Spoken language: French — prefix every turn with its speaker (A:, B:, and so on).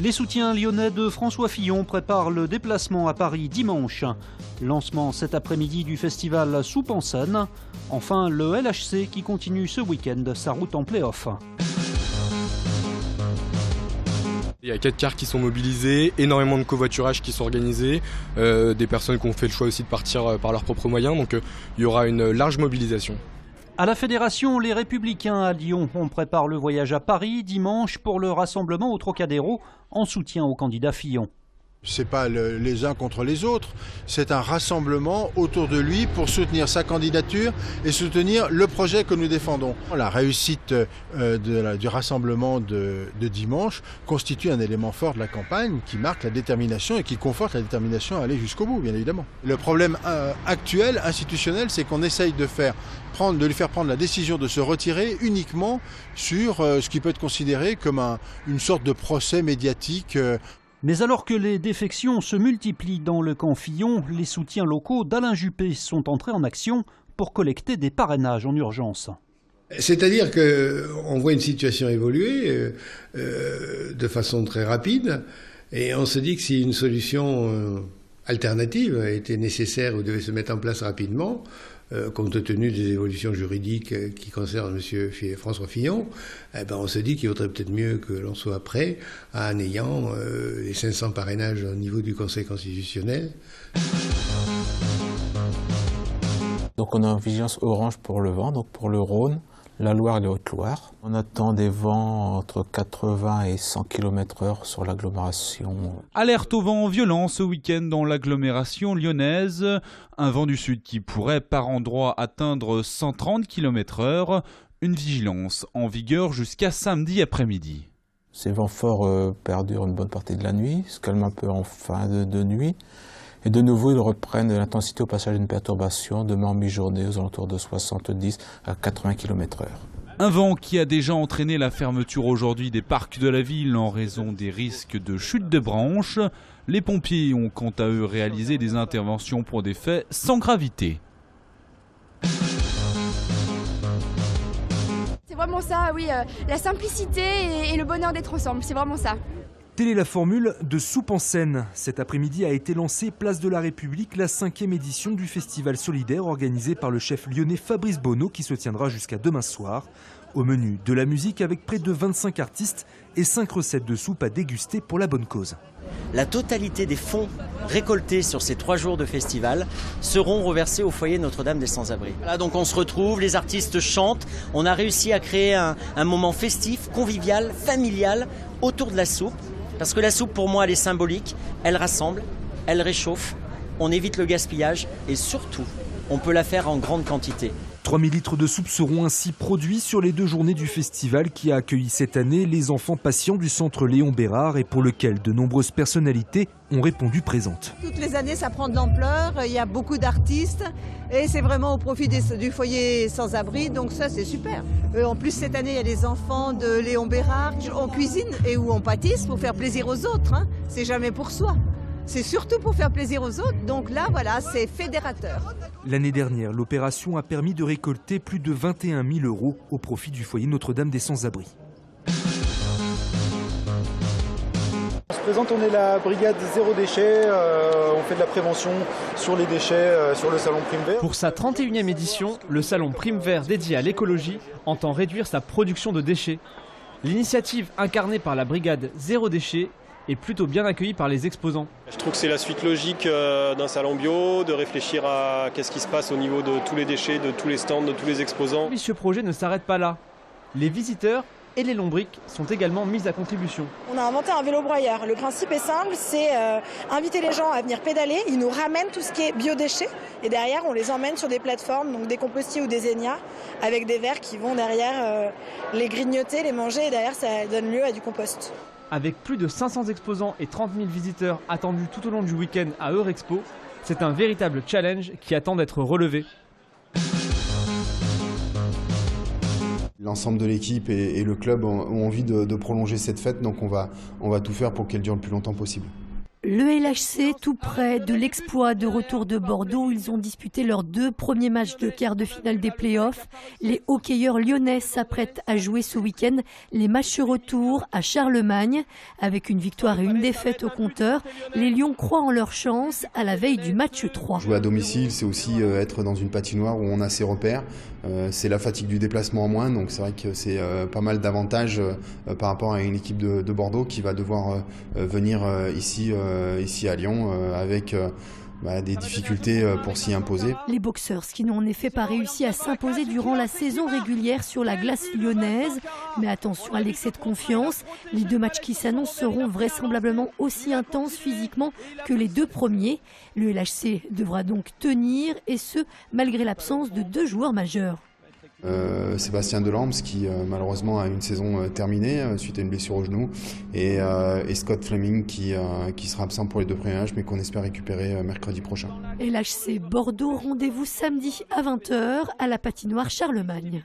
A: Les soutiens lyonnais de François Fillon préparent le déplacement à Paris dimanche. Lancement cet après-midi du festival Soupe en scène. Enfin, le LHC qui continue ce week-end sa route en play-off.
B: Il y a 4 cars qui sont mobilisés, énormément de covoiturage qui sont organisés, des personnes qui ont fait le choix aussi de partir par leurs propres moyens, donc il y aura une large mobilisation.
A: À la Fédération, les Républicains à Lyon, on prépare le voyage à Paris dimanche pour le rassemblement au Trocadéro en soutien au candidat Fillon.
C: Ce n'est pas les uns contre les autres, c'est un rassemblement autour de lui pour soutenir sa candidature et soutenir le projet que nous défendons. La réussite du rassemblement de dimanche constitue un élément fort de la campagne qui marque la détermination et qui conforte la détermination à aller jusqu'au bout, bien évidemment. Le problème actuel, institutionnel, c'est qu'on essaye de lui faire prendre la décision de se retirer uniquement sur ce qui peut être considéré comme une sorte de procès médiatique.
A: Mais alors que les défections se multiplient dans le camp Fillon, les soutiens locaux d'Alain Juppé sont entrés en action pour collecter des parrainages en urgence.
D: C'est-à-dire qu'on voit une situation évoluer de façon très rapide et on se dit que si une solution alternative était nécessaire ou devait se mettre en place rapidement, compte tenu des évolutions juridiques qui concernent M. François Fillon, on se dit qu'il vaudrait peut-être mieux que l'on soit prêt en ayant les 500 parrainages au niveau du Conseil constitutionnel.
E: Donc on a une vigilance orange pour le vent, donc pour le Rhône, la Loire et la Haute-Loire. On attend des vents entre 80 et 100 km/h sur l'agglomération.
F: Alerte au vent violent ce week-end dans l'agglomération lyonnaise. Un vent du sud qui pourrait par endroits atteindre 130 km/h. Une vigilance en vigueur jusqu'à samedi après-midi.
E: Ces vents forts perdurent une bonne partie de la nuit, se calment un peu en fin de nuit. Et de nouveau, ils reprennent l'intensité au passage d'une perturbation, demain en mi-journée aux alentours de 70 à 80 km/h.
F: Un vent qui a déjà entraîné la fermeture aujourd'hui des parcs de la ville en raison des risques de chute de branches. Les pompiers ont quant à eux réalisé des interventions pour des faits sans gravité.
G: C'est vraiment ça, oui, la simplicité et le bonheur d'être ensemble, c'est vraiment ça.
H: Telle est la formule de Soupe en scène. Cet après-midi a été lancée place de la République la 5e édition du festival solidaire organisé par le chef lyonnais Fabrice Bonneau qui se tiendra jusqu'à demain soir. Au menu, de la musique avec près de 25 artistes et 5 recettes de soupe à déguster pour la bonne cause.
I: La totalité des fonds récoltés sur ces 3 jours de festival seront reversés au foyer Notre-Dame des Sans-Abris. Là, donc on se retrouve, les artistes chantent, on a réussi à créer un moment festif, convivial, familial autour de la soupe. Parce que la soupe, pour moi, elle est symbolique, elle rassemble, elle réchauffe, on évite le gaspillage et surtout, on peut la faire en grande quantité.
H: 3000 litres de soupe seront ainsi produits sur les 2 journées du festival qui a accueilli cette année les enfants patients du centre Léon Bérard et pour lequel de nombreuses personnalités ont répondu présentes.
J: Toutes les années, ça prend de l'ampleur, il y a beaucoup d'artistes et c'est vraiment au profit du foyer sans-abri, donc ça c'est super. En plus cette année, il y a les enfants de Léon Bérard, on cuisine et où on pâtisse pour faire plaisir aux autres, hein. C'est jamais pour soi. C'est surtout pour faire plaisir aux autres, donc là voilà, c'est fédérateur.
H: L'année dernière, l'opération a permis de récolter plus de 21 000 € au profit du foyer Notre-Dame des Sans-Abris.
K: On se présente, on est la brigade zéro déchet, on fait de la prévention sur les déchets sur le salon Prime Vert.
L: Pour sa 31e édition, le salon Prime Vert dédié à l'écologie entend réduire sa production de déchets. L'initiative incarnée par la brigade zéro déchet est plutôt bien accueilli par les exposants.
M: Je trouve que c'est la suite logique d'un salon bio, de réfléchir à qu'est-ce qui se passe au niveau de tous les déchets, de tous les stands, de tous les exposants.
L: Ce projet ne s'arrête pas là. Les visiteurs et les lombrics sont également mis à contribution.
N: On a inventé un vélo broyeur. Le principe est simple, c'est inviter les gens à venir pédaler. Ils nous ramènent tout ce qui est biodéchets et derrière on les emmène sur des plateformes, donc des compostiers ou des Zenia, avec des verres qui vont derrière les grignoter, les manger et derrière ça donne lieu à du compost.
L: Avec plus de 500 exposants et 30 000 visiteurs attendus tout au long du week-end à Eurexpo, c'est un véritable challenge qui attend d'être relevé.
O: L'ensemble de l'équipe et le club ont envie de prolonger cette fête, donc on va tout faire pour qu'elle dure le plus longtemps possible. Le LHC, tout près de l'exploit de retour de Bordeaux, ils ont disputé leurs 2 premiers matchs de quart de finale des playoffs. Les hockeyeurs lyonnais s'apprêtent à jouer ce week-end les matchs retour à Charlemagne. Avec une victoire et une défaite au compteur, les Lions croient en leur chance à la veille du match 3.
P: Jouer à domicile, c'est aussi être dans une patinoire où on a ses repères. C'est la fatigue du déplacement en moins, donc c'est vrai que c'est pas mal d'avantages par rapport à une équipe de Bordeaux qui va devoir venir ici à Lyon avec des difficultés pour s'y imposer.
O: Les Boxers qui n'ont en effet pas réussi à s'imposer durant la saison régulière sur la glace lyonnaise. Mais attention à l'excès de confiance, les 2 matchs qui s'annoncent seront vraisemblablement aussi intenses physiquement que les 2 premiers. Le LHC devra donc tenir, et ce malgré l'absence de 2 joueurs majeurs.
P: Sébastien Delorme qui malheureusement a une saison terminée suite à une blessure au genou, et Scott Fleming qui sera absent pour les 2 premiers matchs mais qu'on espère récupérer mercredi prochain.
O: LHC Bordeaux, rendez-vous samedi à 20h à la patinoire Charlemagne.